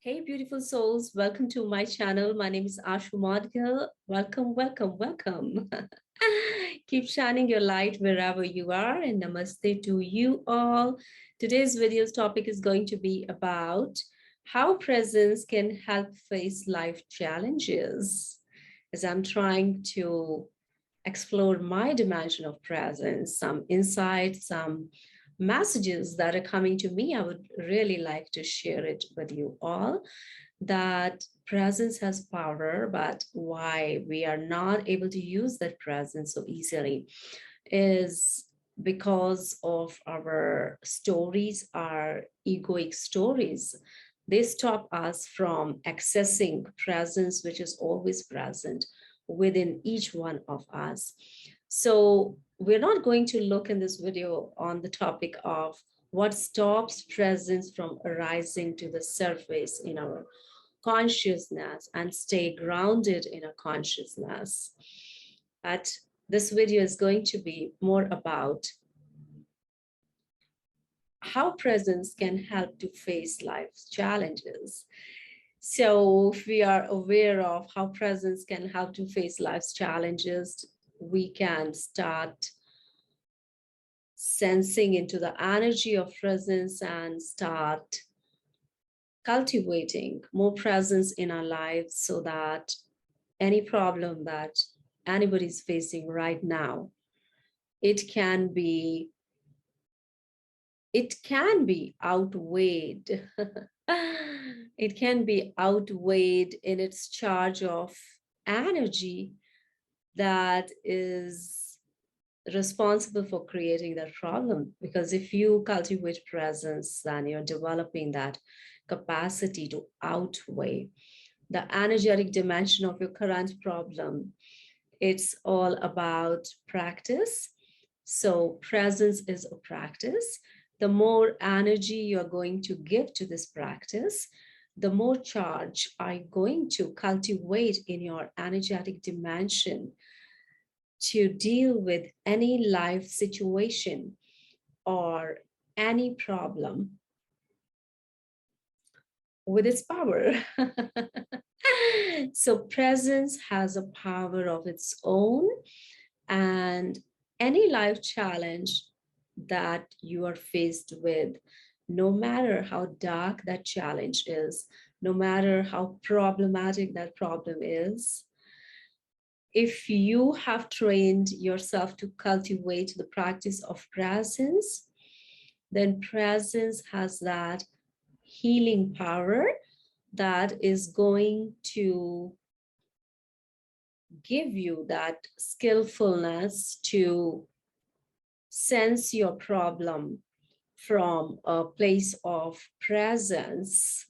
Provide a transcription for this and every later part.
Hey, beautiful souls. Welcome to my channel. My name is Ashoo Modgil. Welcome, welcome, welcome. Keep shining your light wherever you are. And namaste to you all. Today's video's topic is going to be about how presence can help face life challenges. As I'm trying to explore my dimension of presence, some insights, some messages that are coming to me, I would really like to share it with you all. That presence has power, but why we are not able to use that presence so easily is because of our stories, our egoic stories. They stop us from accessing presence, which is always present within each one of us. So we're not going to look in this video on the topic of what stops presence from arising to the surface in our consciousness and stay grounded in a consciousness. But this video is going to be more about how presence can help to face life's challenges. So if we are aware of how presence can help to face life's challenges, we can start sensing into the energy of presence and start cultivating more presence in our lives so that any problem that anybody's facing right now, it can be outweighed. It can be outweighed in its charge of energy that is responsible for creating that problem. Because if you cultivate presence, then you're developing that capacity to outweigh the energetic dimension of your current problem. It's all about practice. So presence is a practice. The more energy you're going to give to this practice, the more charge are you going to cultivate in your energetic dimension to deal with any life situation or any problem with its power. So presence has a power of its own, and any life challenge that you are faced with, no matter how dark that challenge is, no matter how problematic that problem is, if you have trained yourself to cultivate the practice of presence, then presence has that healing power that is going to give you that skillfulness to sense your problem from a place of presence.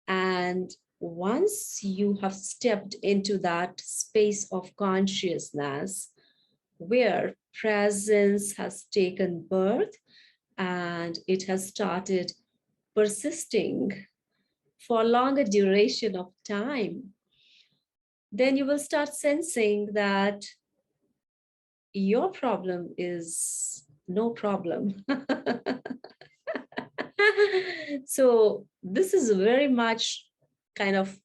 And once you have stepped into that space of consciousness where presence has taken birth and it has started persisting for a longer duration of time, then you will start sensing that your problem is no problem. So this is very much kind of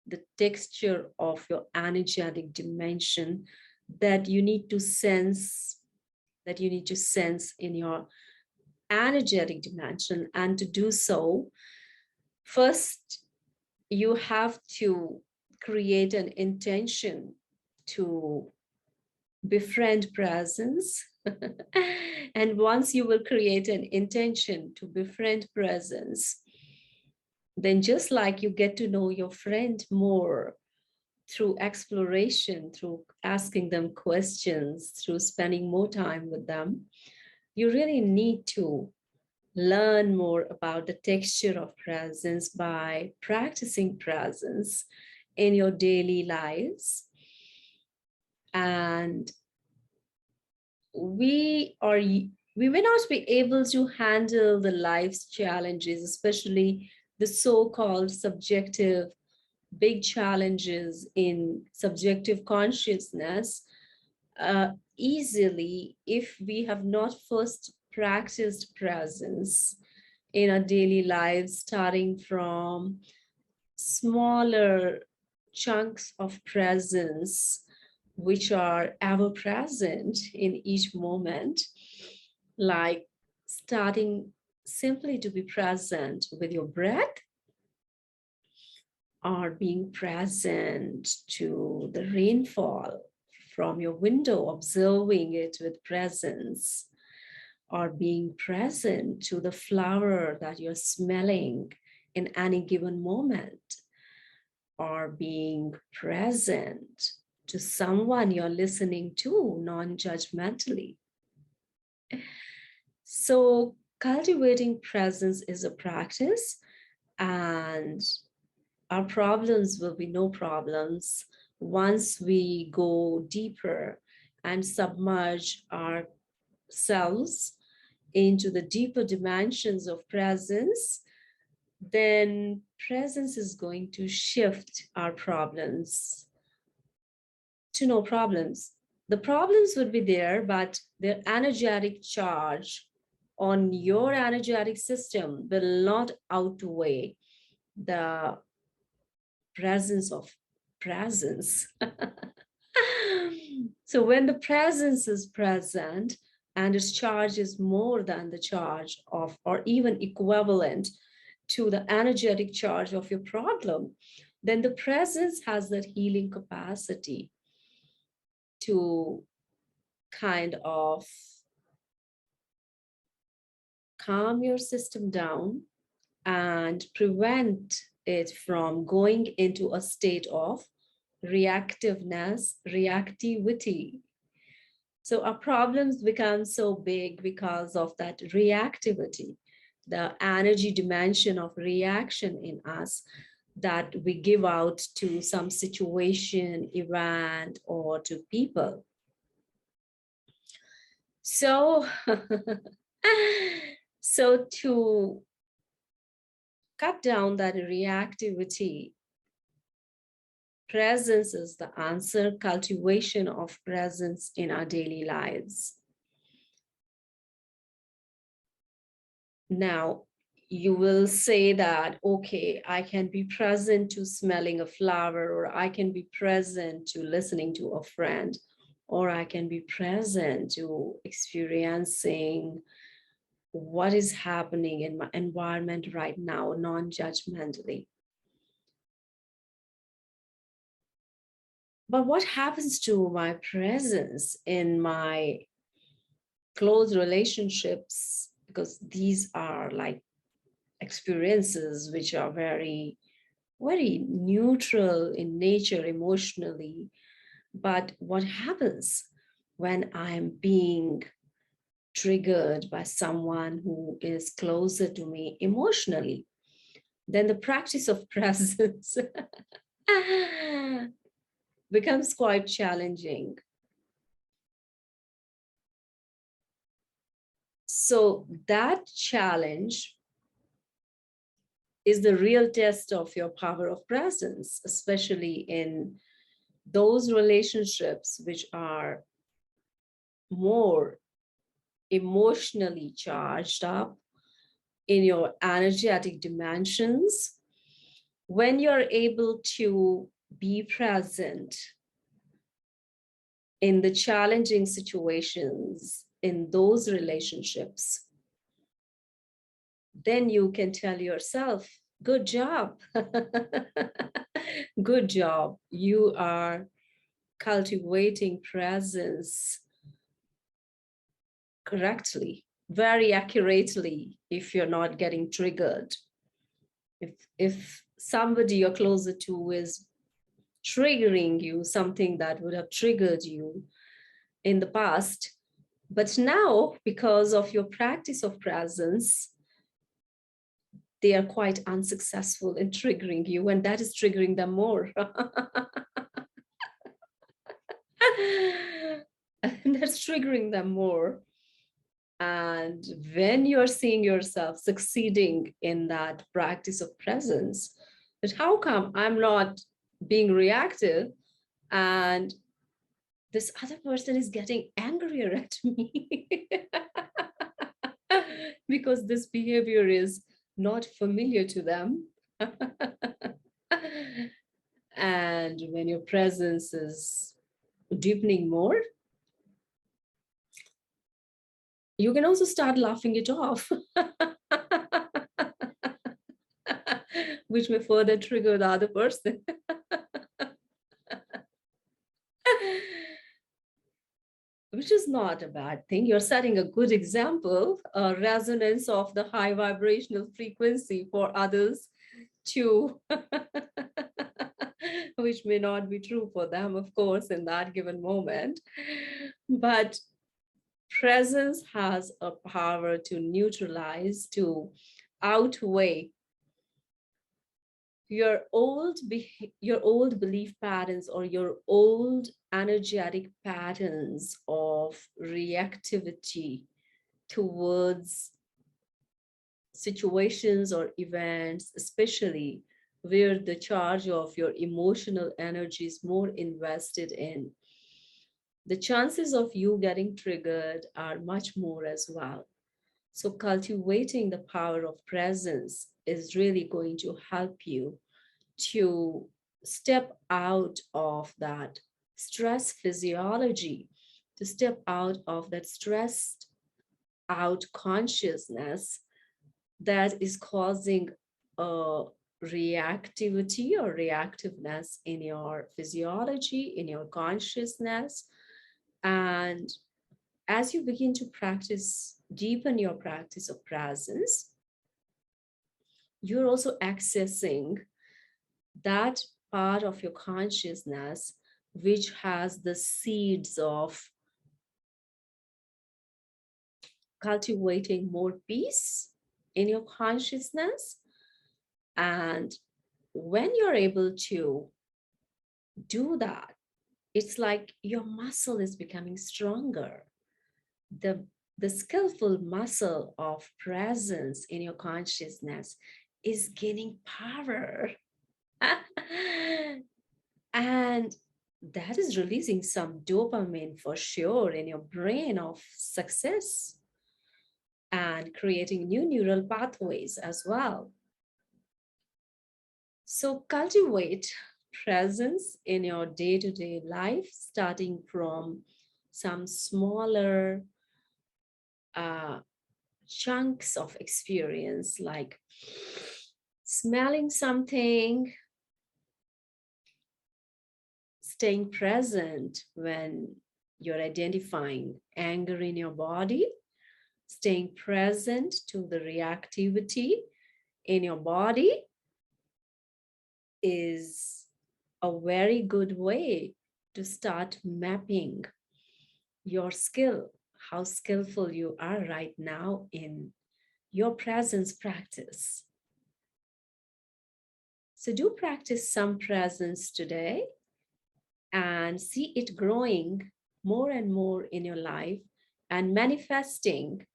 the texture of your energetic dimension that you need to sense, in your energetic dimension. And to do so, first, you have to create an intention to befriend presence. And once you will create an intention to befriend presence, then just like you get to know your friend more through exploration, through asking them questions, through spending more time with them, you really need to learn more about the texture of presence by practicing presence in your daily lives. And we may not be able to handle the life's challenges, especially the so-called subjective big challenges in subjective consciousness easily if we have not first practiced presence, in our daily lives, starting from smaller chunks of presence, which are ever present in each moment, like starting simply to be present with your breath, or being present to the rainfall from your window, observing it with presence, or being present to the flower that you're smelling in any given moment, or being present to someone you're listening to non-judgmentally. So cultivating presence is a practice, and our problems will be no problems once we go deeper and submerge ourselves into the deeper dimensions of presence. Then presence is going to shift our problems to no problems. The problems would be there, but their energetic charge on your energetic system will not outweigh the presence of presence. So when the presence is present and its charge is more than the charge of, or even equivalent to the energetic charge of your problem, then the presence has that healing capacity to kind of calm your system down and prevent it from going into a state of reactiveness, reactivity. So our problems become so big because of that reactivity, the energy dimension of reaction in us that we give out to some situation, event, or to people. So, so to cut down that reactivity, presence is the answer, cultivation of presence in our daily lives. Now, you will say that, okay, I can be present to smelling a flower, or I can be present to listening to a friend, or I can be present to experiencing what is happening in my environment right now, non-judgmentally. But what happens to my presence in my close relationships? Because these are like experiences which are very, very neutral in nature emotionally. But what happens when I'm being triggered by someone who is closer to me emotionally? Then the practice of presence becomes quite challenging. So that challenge is the real test of your power of presence, especially in those relationships which are more emotionally charged up in your energetic dimensions. When you're able to be present in the challenging situations in those relationships, then you can tell yourself, good job. Good job. You are cultivating presence correctly, very accurately, if you're not getting triggered. If somebody you're closer to is triggering you, something that would have triggered you in the past, but now, because of your practice of presence, they are quite unsuccessful in triggering you, and that is triggering them more. And that's triggering them more. And when you're seeing yourself succeeding in that practice of presence, that how come I'm not being reactive and this other person is getting angrier at me? Because this behavior is not familiar to them. And when your presence is deepening more, you can also start laughing it off, which may further trigger the other person. Which is not a bad thing. You're setting a good example, a resonance of the high vibrational frequency for others too, which may not be true for them, of course, in that given moment. But presence has a power to neutralize, to outweigh your old belief patterns or your old energetic patterns of reactivity towards situations or events, especially where the charge of your emotional energy is more invested in. The chances of you getting triggered are much more as well. So cultivating the power of presence is really going to help you to step out of that stress physiology, to step out of that stressed out consciousness that is causing a reactivity or reactiveness in your physiology, in your consciousness. And as you begin to practice, deepen your practice of presence, you're also accessing that part of your consciousness which has the seeds of cultivating more peace in your consciousness. And when you're able to do that, it's like your muscle is becoming stronger. The, the skillful muscle of presence in your consciousness is gaining power. And that is releasing some dopamine for sure in your brain of success and creating new neural pathways as well. So cultivate presence in your day-to-day life, starting from some smaller uh, chunks of experience, like smelling something, staying present when you're identifying anger in your body, staying present to the reactivity in your body is a very good way to start mapping your skill, how skillful you are right now in your presence practice. So do practice some presence today and see it growing more and more in your life and manifesting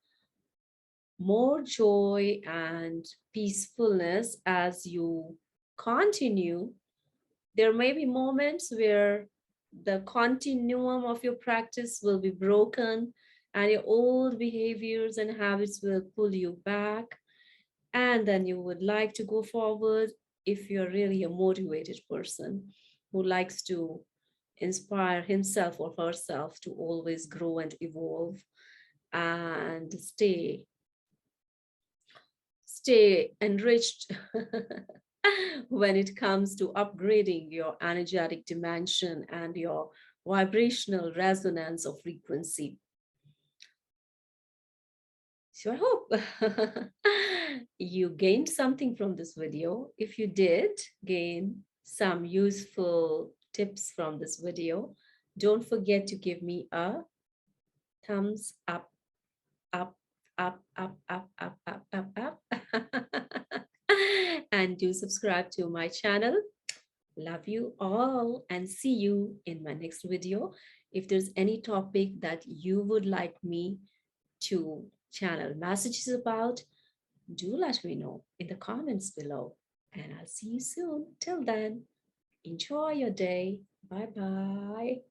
more joy and peacefulness as you continue. There may be moments where the continuum of your practice will be broken and your old behaviors and habits will pull you back. And then you would like to go forward if you're really a motivated person who likes to inspire himself or herself to always grow and evolve and stay enriched when it comes to upgrading your energetic dimension and your vibrational resonance of frequency. So I hope you gained something from this video. If you did gain some useful tips from this video, don't forget to give me a thumbs up, up, up, up, up, up, up, up, up. And do subscribe to my channel. Love you all and see you in my next video. If there's any topic that you would like me to channel messages about, do let me know in the comments below. And I'll see you soon. Till then, enjoy your day. Bye-bye.